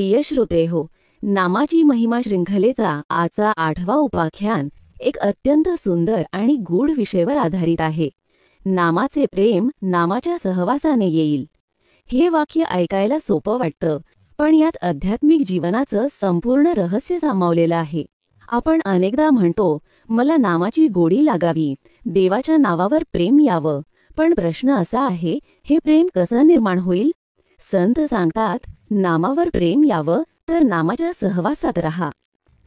प्रिय श्रोते हो, नामाची महिमा शृंखलेचा आजचा 8वा उपाख्यान एक अत्यंत सुंदर आणि गूढ विषयावर आधारित आहे. नामाचे प्रेम नामाच्या सहवासाने येईल. हे वाक्य ऐकायला सोपं वाटतं, पण यात आध्यात्मिक जीवनाचं संपूर्ण रहस्य सामावलेलं आहे. आपण अनेकदा म्हणतो, मला नामाची गोडी लागावी, देवाच्या नावावर प्रेम यावं. पण प्रश्न असा आहे, हे प्रेम कसं निर्माण होईल? संत सांगतात, नामावर प्रेम यावं तर नामाच्या सहवासात राहा.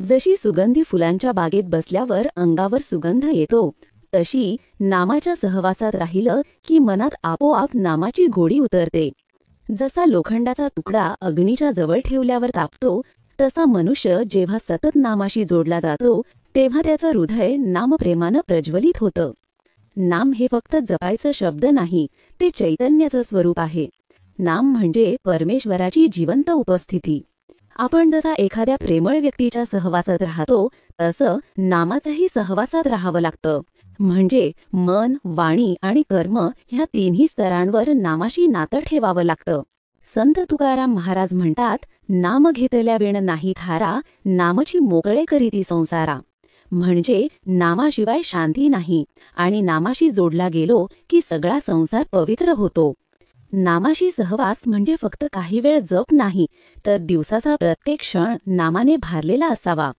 जशी सुगंधी फुलांच्या बागेत बसल्यावर अंगावर सुगंध येतो, तशी नामाच्या सहवासात राहिलं की मनात आपोआप नामाची गोडी उतरते. जसा लोखंडाचा तुकडा अग्नीच्या जवळ ठेवल्यावर तापतो, तसा मनुष्य जेव्हा सतत नामाशी जोडला जातो, तेव्हा त्याचं हृदय नामप्रेमानं प्रज्वलित होतं. नाम हे फक्त जपायचं शब्द नाही, ते चैतन्याचं स्वरूप आहे. नाम म्हणजे परमेश्वराची जिवंत उपस्थिती. आपण जसा एखाद्या प्रेमळ व्यक्तीच्या सहवासात राहतो, तसं नामाच्याही सहवासात राहावं लागतं. म्हणजे मन, वाणी आणि कर्म ह्या तिन्ही स्तरांवर नामाशी नातं ठेवावं लागतं. संत तुकाराम महाराज म्हणतात, नाम घेतल्या वेण नाही थारा, नामची मोकळे करीती संसारा. म्हणजे नामाशिवाय शांती नाही, आणि नामाशी जोडला गेलो की सगळा संसार पवित्र होतो. नामाशी सहवास म्हणजे फक्त काही वेळ जप नाही, तर दिवसाचा प्रत्येक क्षण नामाने भारलेला असावा.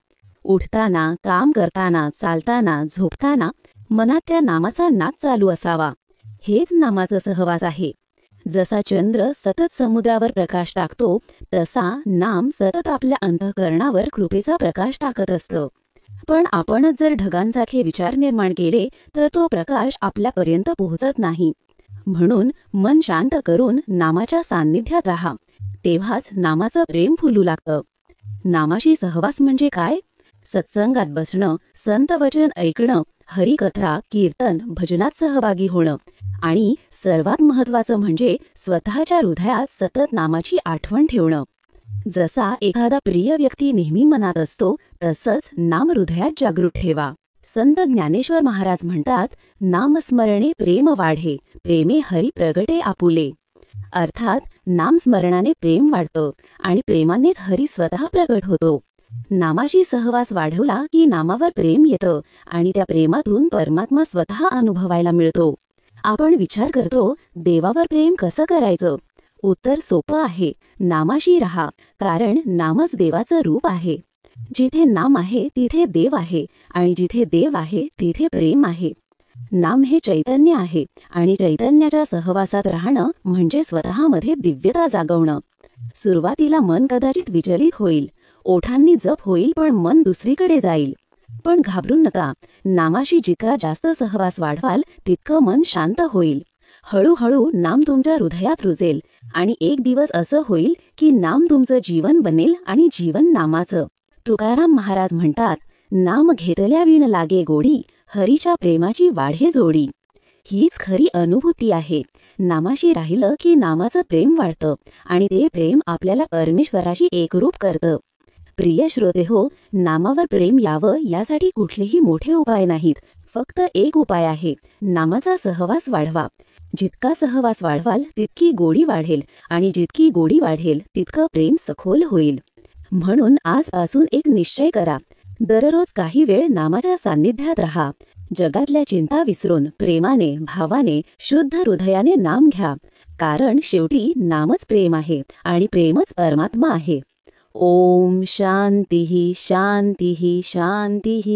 उठताना, काम करताना, चालताना, झोपताना मनात त्या नामाचा नाद चालू असावा. हेच नामाचा सहवास आहे. जसा चंद्र सतत समुद्रावर प्रकाश टाकतो, तसा नाम सतत आपल्या अंतःकरणावर कृपेचा प्रकाश टाकत असतं. पण आपणच जर ढगांसारखे विचार निर्माण केले, तर तो प्रकाश आपल्यापर्यंत पोहोचत नाही. म्हणून मन शांत करून नामाच्या सान्निध्यात राहा, तेव्हाच नामाचं प्रेम फुलू लागतं. नामाशी सहवास म्हणजे काय? सत्संगात बसणं, संत वचन ऐकणं, हरिकथा, कीर्तन, भजनात सहभागी होणं, आणि सर्वात महत्त्वाचं म्हणजे स्वतःच्या हृदयात सतत नामाची आठवण ठेवणं. जसा एखादा प्रिय व्यक्ती नेहमी मनात असतो, तसंच नाम हृदयात जागृत ठेवा. संत ज्ञानेश्वर महाराज म्हणतात, नामस्मरणे प्रेम वाढे, प्रेमे हरी प्रगटे आपुले. अर्थात नामस्मरणाने प्रेम वाढतं आणि प्रेमानेच हरी स्वतः प्रगट होतो. नामाशी सहवास वाढवला की नामावर प्रेम येतं आणि त्या प्रेमातून परमात्मा स्वतः अनुभवायला मिळतो. आपण विचार करतो, देवावर प्रेम कसं करायचं? उत्तर सोपं आहे, नामाशी राहा, कारण नामच देवाचं रूप आहे. जिथे नाम आहे तिथे देव आहे, आणि जिथे देव आहे तिथे प्रेम आहे. नाम हे चैतन्य आहे, आणि चैतन्याच्या सहवासात राहणं म्हणजे स्वतःमध्ये दिव्यता जागवणं. सुरुवातीला मन कदाचित विचलित होईल, ओठांनी जप होईल, पण मन दुसरीकडे जाईल. पण घाबरू नका, नामाशी जितका जास्त सहवास वाढवाल तितकं मन शांत होईल. हळूहळू नाम तुमच्या हृदयात रुजेल, आणि एक दिवस असं होईल की नाम तुमचं जीवन बनेल आणि जीवन नामाचं. तुकाराम महाराज म्हणतात, नाम घेतल्या विण लागे गोडी, हरीच्या प्रेमाची वाढे जोडी. हीच खरी अनुभूती आहे. नामाशी राहिलं की नामाचं प्रेम वाढतं, आणि ते प्रेम आपल्याला परमेश्वराशी एकरूप करतं. प्रिय श्रोते हो, नामावर प्रेम यावं यासाठी कुठलेही मोठे उपाय नाहीत. फक्त एक उपाय आहे, नामाचा सहवास वाढवा. जितका सहवास वाढवाल तितकी गोडी वाढेल, आणि जितकी गोडी वाढेल तितकं प्रेम सखोल होईल. म्हणून आजपासून एक निश्चय करा, दररोज काही वेळ नामाच्या सान्निध्यात राहा. जगातल्या चिंता विसरून प्रेमाने, भावाने, शुद्ध हृदयाने नाम घ्या, कारण शेवटी नामच प्रेम आहे आणि प्रेमच परमात्मा आहे. ओम शांतिः शांतिः शांतिः.